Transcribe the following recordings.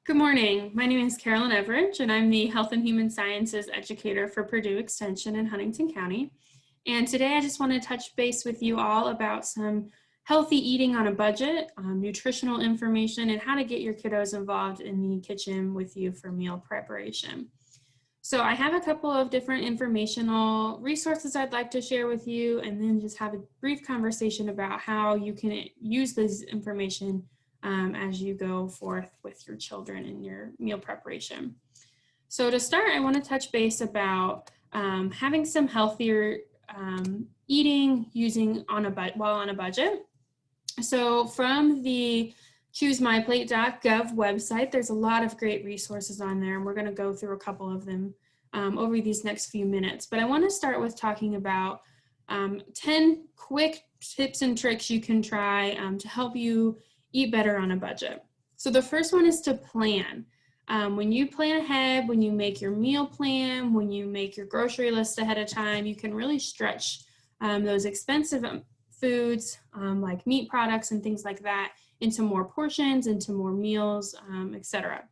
Good morning. My name is Carolyn Everidge, and I'm the Health and Human Sciences educator for Purdue Extension in Huntington County. And today I just want to touch base with you all about some healthy eating on a budget, nutritional information, and how to get your kiddos involved in the kitchen with you for meal preparation. So I have a couple of different informational resources I'd like to share with you, and then just have a brief conversation about how you can use this information as you go forth with your children in your meal preparation. So to start, I want to touch base about having some healthier eating while on a budget. So from the ChooseMyPlate.gov website, there's a lot of great resources on there, and we're going to go through a couple of them over these next few minutes. But I want to start with talking about 10 quick tips and tricks you can try to help you eat better on a budget. So the first one is to plan. When you plan ahead, when you make your meal plan, when you make your grocery list ahead of time, you can really stretch those expensive foods like meat products and things like that into more portions, into more meals, etc.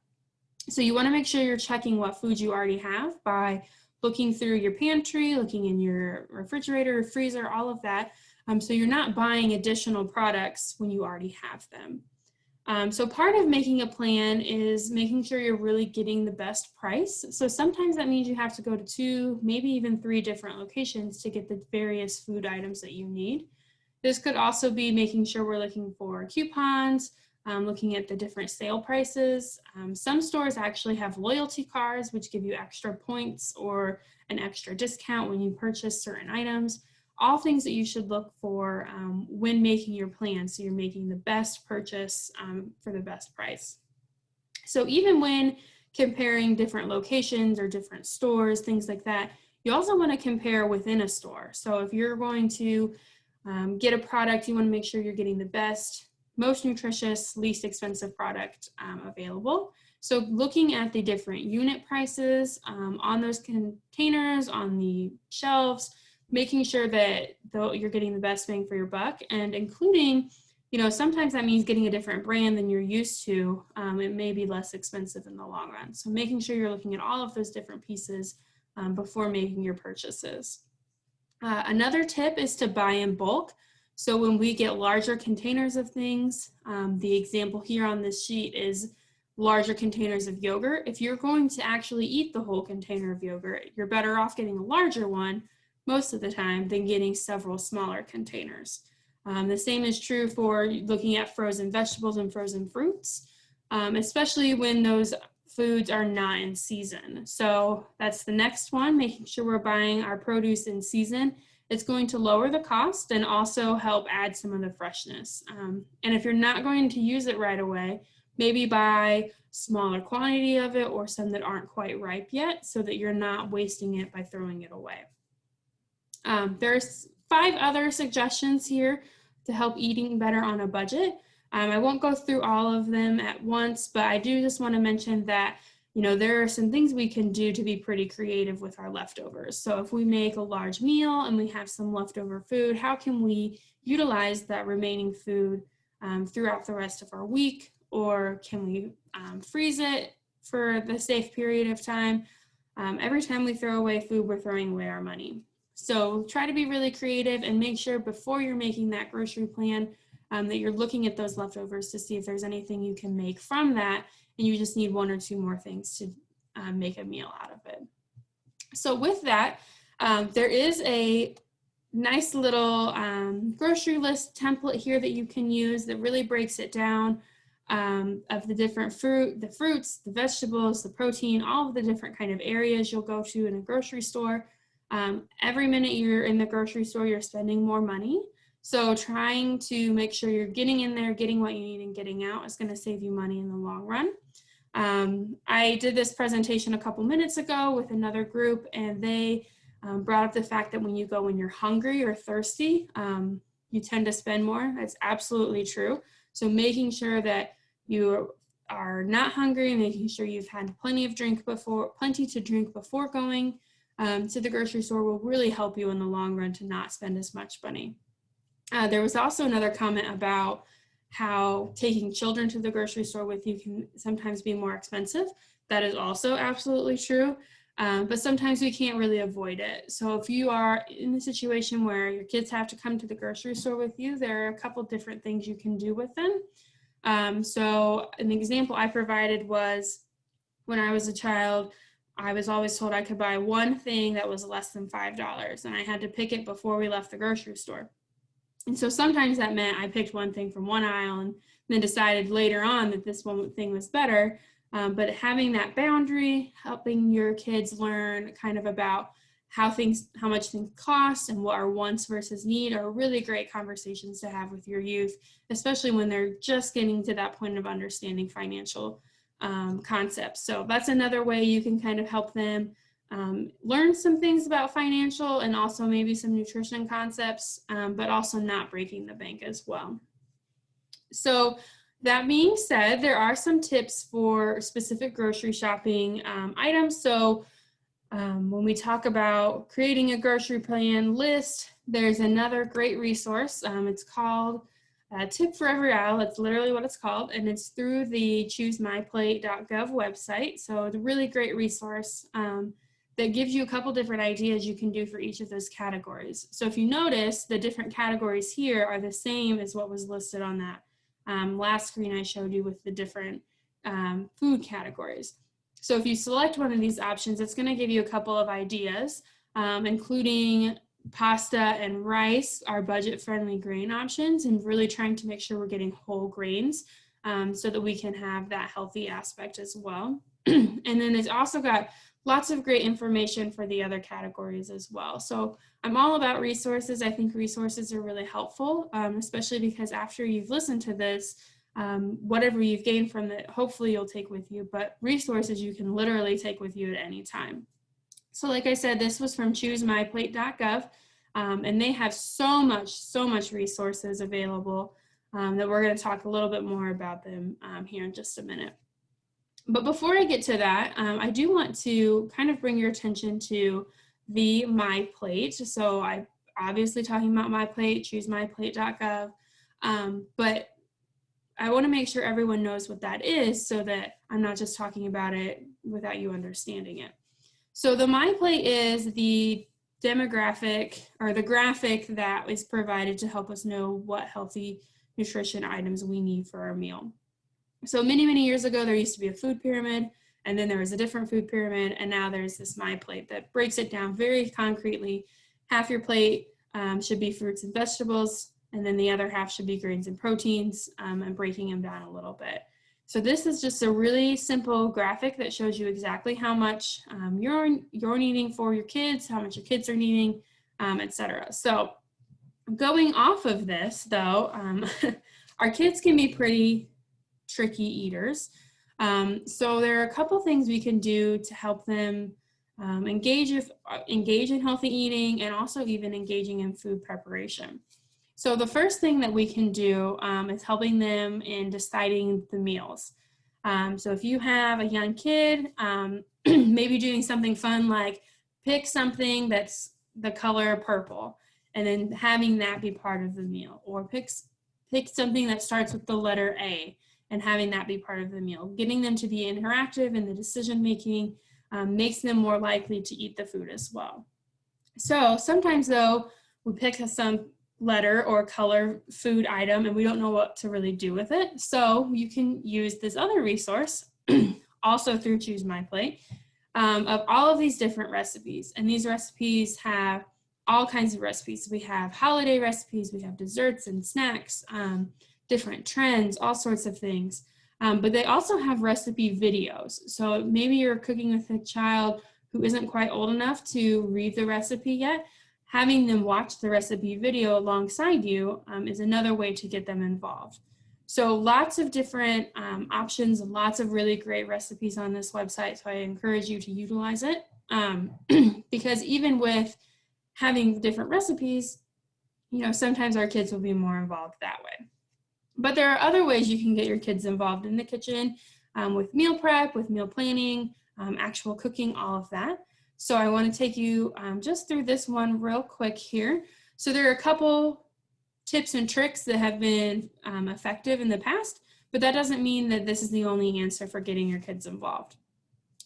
So you want to make sure you're checking what foods you already have by looking through your pantry, looking in your refrigerator, freezer, all of that. So you're not buying additional products when you already have them. So part of making a plan is making sure you're really getting the best price. So sometimes that means you have to go to 2, maybe even 3 different locations to get the various food items that you need. This could also be making sure we're looking for coupons, looking at the different sale prices. Some stores actually have loyalty cards, which give you extra points or an extra discount when you purchase certain items. All things that you should look for when making your plan, so you're making the best purchase for the best price. So even when comparing different locations or different stores, things like that, you also want to compare within a store. So if you're going to get a product, you want to make sure you're getting the best, most nutritious, least expensive product available. So looking at the different unit prices on those containers, on the shelves, making sure that you're getting the best bang for your buck, and including, sometimes that means getting a different brand than you're used to. It may be less expensive in the long run. So making sure you're looking at all of those different pieces before making your purchases. Another tip is to buy in bulk. So when we get larger containers of things, the example here on this sheet is larger containers of yogurt. If you're going to actually eat the whole container of yogurt, you're better off getting a larger one most of the time than getting several smaller containers. The same is true for looking at frozen vegetables and frozen fruits, especially when those foods are not in season. So that's the next one, making sure we're buying our produce in season. It's going to lower the cost and also help add some of the freshness. And if you're not going to use it right away, maybe buy smaller quantity of it or some that aren't quite ripe yet, so that you're not wasting it by throwing it away. There's 5 other suggestions here to help eating better on a budget. I won't go through all of them at once, but I do just want to mention that, there are some things we can do to be pretty creative with our leftovers. So if we make a large meal and we have some leftover food, how can we utilize that remaining food throughout the rest of our week? Or can we freeze it for the safe period of time? Every time we throw away food, we're throwing away our money. So try to be really creative and make sure before you're making that grocery plan that you're looking at those leftovers to see if there's anything you can make from that, and you just need 1 or 2 more things to make a meal out of it. So with that, there is a nice little grocery list template here that you can use that really breaks it down of the different fruits, the vegetables, the protein, all of the different kind of areas you'll go to in a grocery store. Every minute you're in the grocery store, you're spending more money. So trying to make sure you're getting in there, getting what you need, and getting out is going to save you money in the long run. I did this presentation a couple minutes ago with another group, and they brought up the fact that when you go when you're hungry or thirsty, you tend to spend more. That's absolutely true. So making sure that you are not hungry, making sure you've had plenty to drink before going to the grocery store will really help you in the long run to not spend as much money. There was also another comment about how taking children to the grocery store with you can sometimes be more expensive. That is also absolutely true. But sometimes we can't really avoid it. So if you are in a situation where your kids have to come to the grocery store with you, there are a couple different things you can do with them. So an example I provided was when I was a child, I was always told I could buy one thing that was less than $5, and I had to pick it before we left the grocery store. And so sometimes that meant I picked one thing from one aisle and then decided later on that this one thing was better. But having that boundary, helping your kids learn kind of about how much things cost and what are wants versus need are really great conversations to have with your youth, especially when they're just getting to that point of understanding financial concepts. So that's another way you can kind of help them learn some things about financial and also maybe some nutrition concepts, but also not breaking the bank as well. So that being said, there are some tips for specific grocery shopping items. So when we talk about creating a grocery plan list, there's another great resource. It's called Tip for Every Aisle. That's literally what it's called, and it's through the choosemyplate.gov website. So it's a really great resource that gives you a couple different ideas you can do for each of those categories. So if you notice, the different categories here are the same as what was listed on that last screen I showed you with the different food categories. So if you select one of these options, it's going to give you a couple of ideas, including pasta and rice are budget-friendly grain options, and really trying to make sure we're getting whole grains so that we can have that healthy aspect as well. And then it's also got lots of great information for the other categories as well. So I'm all about resources. I think resources are really helpful, especially because after you've listened to this, whatever you've gained from it, hopefully you'll take with you, but resources you can literally take with you at any time. So like I said, this was from choosemyplate.gov, and they have so much resources available that we're going to talk a little bit more about them here in just a minute. But before I get to that, I do want to kind of bring your attention to the MyPlate. So I'm obviously talking about MyPlate, choosemyplate.gov, but I want to make sure everyone knows what that is so that I'm not just talking about it without you understanding it. So the MyPlate is the demographic or the graphic that is provided to help us know what healthy nutrition items we need for our meal. So many years ago, there used to be a food pyramid, and then there was a different food pyramid, and now there's this MyPlate that breaks it down very concretely. Half your plate should be fruits and vegetables, and then the other half should be grains and proteins, and breaking them down a little bit. So this is just a really simple graphic that shows you exactly how much you're needing for your kids, how much your kids are needing, etc. So going off of this, though, our kids can be pretty tricky eaters. So there are a couple things we can do to help them engage in healthy eating and also even engaging in food preparation. So the first thing that we can do is helping them in deciding the meals. So if you have a young kid, maybe doing something fun like pick something that's the color purple and then having that be part of the meal, or pick something that starts with the letter A and having that be part of the meal. Getting them to be interactive in the decision making makes them more likely to eat the food as well. So sometimes though, we pick some letter or color food item and we don't know what to really do with it. So you can use this other resource, also through Choose My Plate, of all of these different recipes. And these recipes have all kinds of recipes. We have holiday recipes, we have desserts and snacks, different trends, all sorts of things. But they also have recipe videos. So maybe you're cooking with a child who isn't quite old enough to read the recipe yet. Having them watch the recipe video alongside you is another way to get them involved. So lots of different options and lots of really great recipes on this website. So I encourage you to utilize it because even with having different recipes, you know, sometimes our kids will be more involved that way. But there are other ways you can get your kids involved in the kitchen with meal prep, with meal planning, actual cooking, all of that. So I want to take you just through this one real quick here. So there are a couple tips and tricks that have been effective in the past, but that doesn't mean that this is the only answer for getting your kids involved.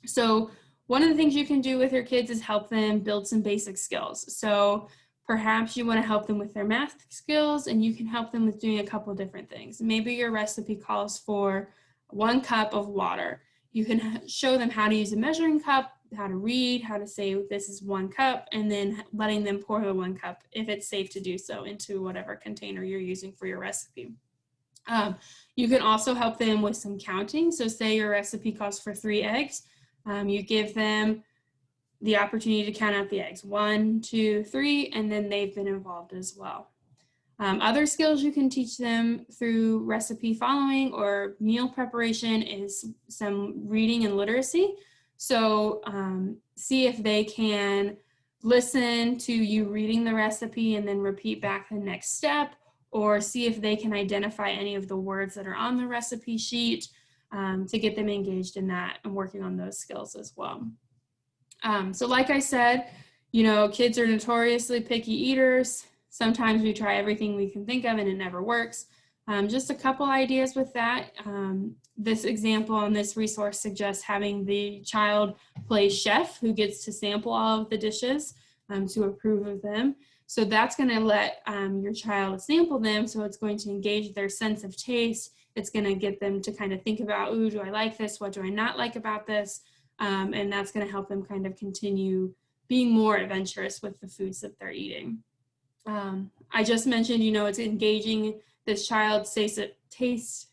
So one of the things you can do with your kids is help them build some basic skills. So perhaps you want to help them with their math skills, and you can help them with doing a couple of different things. Maybe your recipe calls for 1 cup of water. You can show them how to use a measuring cup, how to read, how to say this is 1 cup, and then letting them pour the 1 cup, if it's safe to do so, into whatever container you're using for your recipe. You can also help them with some counting. So say your recipe calls for 3 eggs. You give them the opportunity to count out the eggs, 1, 2, 3, and then they've been involved as well. Other skills you can teach them through recipe following or meal preparation is some reading and literacy. So see if they can listen to you reading the recipe and then repeat back the next step, or see if they can identify any of the words that are on the recipe sheet to get them engaged in that and working on those skills as well. So like I said, you know, kids are notoriously picky eaters. Sometimes we try everything we can think of and it never works. Just a couple ideas with that. This example on this resource suggests having the child play chef, who gets to sample all of the dishes to approve of them. So that's going to let your child sample them, so it's going to engage their sense of taste. It's going to get them to kind of think about, ooh, do I like this? What do I not like about this? And that's going to help them kind of continue being more adventurous with the foods that they're eating. I just mentioned, you know, it's engaging this child's taste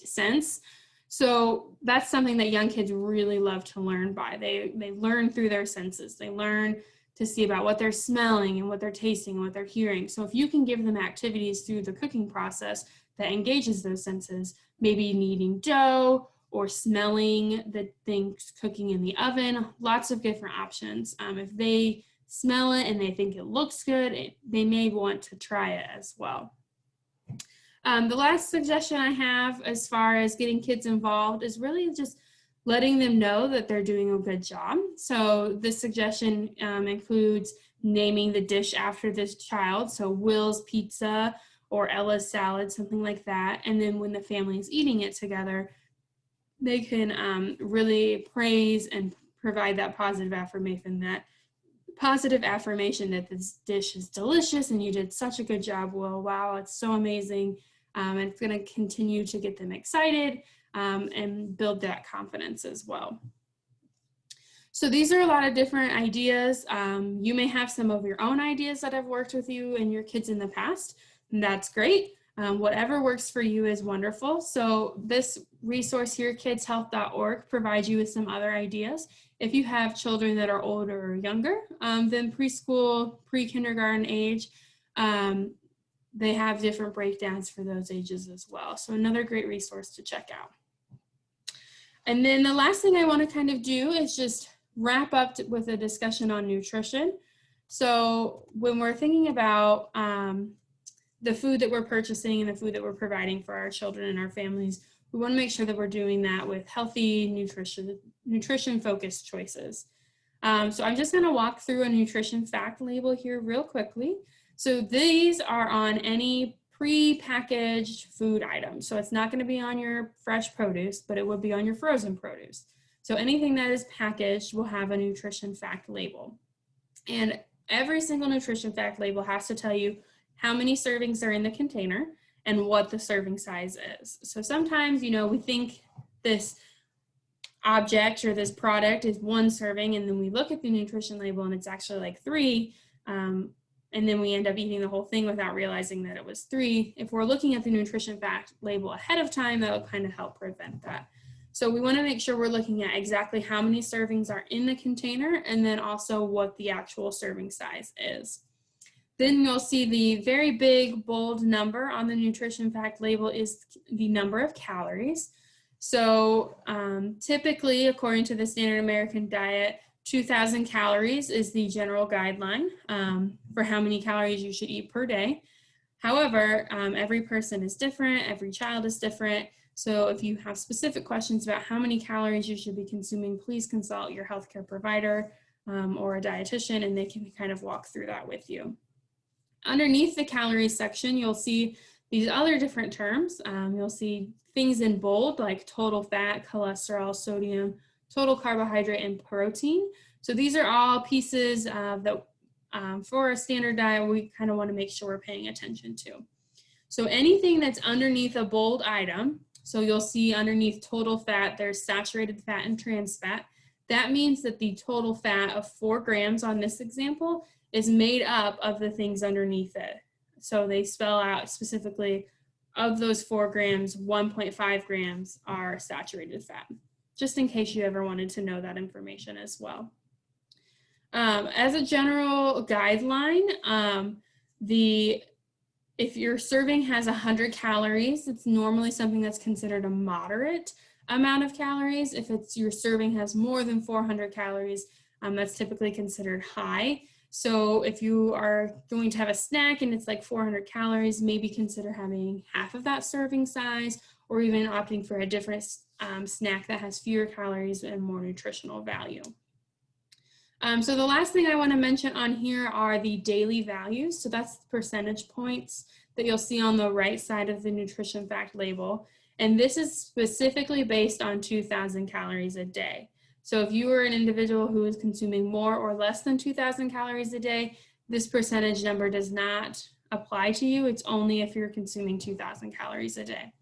sense. So that's something that young kids really love to learn by. They learn through their senses. They learn to see about what they're smelling and what they're tasting and what they're hearing. So if you can give them activities through the cooking process that engages those senses, maybe kneading dough or smelling the things cooking in the oven, lots of different options. If they smell it and they think it looks good, they may want to try it as well. The last suggestion I have as far as getting kids involved is really just letting them know that they're doing a good job. So this suggestion includes naming the dish after this child, so Will's Pizza or Ella's Salad, something like that. And then when the family is eating it together, they can really praise and provide that positive affirmation that this dish is delicious and you did such a good job, Will. Wow, it's so amazing. And it's going to continue to get them excited and build that confidence as well. So these are a lot of different ideas. You may have some of your own ideas that have worked with you and your kids in the past, and that's great. Whatever works for you is wonderful. So this resource here, kidshealth.org, provides you with some other ideas. If you have children that are older or younger than preschool, pre-kindergarten age, they have different breakdowns for those ages as well. So another great resource to check out. And then the last thing I want to kind of do is just wrap up with a discussion on nutrition. So when we're thinking about the food that we're purchasing and the food that we're providing for our children and our families, we want to make sure that we're doing that with healthy nutrition-focused choices. So I'm just going to walk through a nutrition fact label here real quickly. So these are on any pre-packaged food items. So it's not going to be on your fresh produce, but it would be on your frozen produce. So anything that is packaged will have a nutrition fact label. And every single nutrition fact label has to tell you how many servings are in the container and what the serving size is. So sometimes, you know, we think this object or this product is 1 serving, and then we look at the nutrition label and it's actually like 3. And then we end up eating the whole thing without realizing that it was 3. If we're looking at the nutrition fact label ahead of time, that'll kind of help prevent that. So we want to make sure we're looking at exactly how many servings are in the container and then also what the actual serving size is. Then you'll see the very big bold number on the nutrition fact label is the number of calories. So typically, according to the Standard American Diet, 2,000 calories is the general guideline for how many calories you should eat per day. However, every person is different, every child is different. So if you have specific questions about how many calories you should be consuming, please consult your healthcare provider or a dietitian, and they can kind of walk through that with you. underneath the calories section, you'll see these other different terms. You'll see things in bold like total fat, cholesterol, sodium, total carbohydrate, and protein. So these are all pieces that for a standard diet, we kind of want to make sure we're paying attention to. So anything that's underneath a bold item, so you'll see underneath total fat, there's saturated fat and trans fat. That means that the total fat of 4 grams on this example is made up of the things underneath it. So they spell out specifically of those 4 grams, 1.5 grams are saturated fat, just in case you ever wanted to know that information as well. As a general guideline, if your serving has 100 calories, it's normally something that's considered a moderate amount of calories. If your serving has more than 400 calories, that's typically considered high. So if you are going to have a snack and it's like 400 calories, maybe consider having half of that serving size, or even opting for a different snack that has fewer calories and more nutritional value. So the last thing I want to mention on here are the daily values. So that's the percentage points that you'll see on the right side of the nutrition fact label. And this is specifically based on 2,000 calories a day. So if you are an individual who is consuming more or less than 2,000 calories a day, this percentage number does not apply to you. It's only if you're consuming 2,000 calories a day.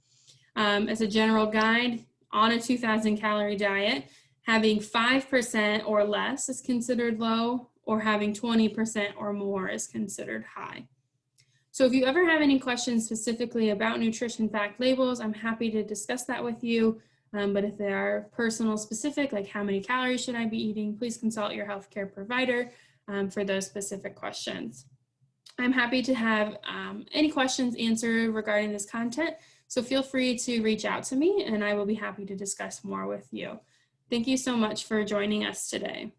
As a general guide, on a 2,000 calorie diet, having 5% or less is considered low, or having 20% or more is considered high. So if you ever have any questions specifically about nutrition fact labels, I'm happy to discuss that with you. But if they are personal specific, like how many calories should I be eating, please consult your healthcare provider for those specific questions. I'm happy to have any questions answered regarding this content, so feel free to reach out to me and I will be happy to discuss more with you. Thank you so much for joining us today.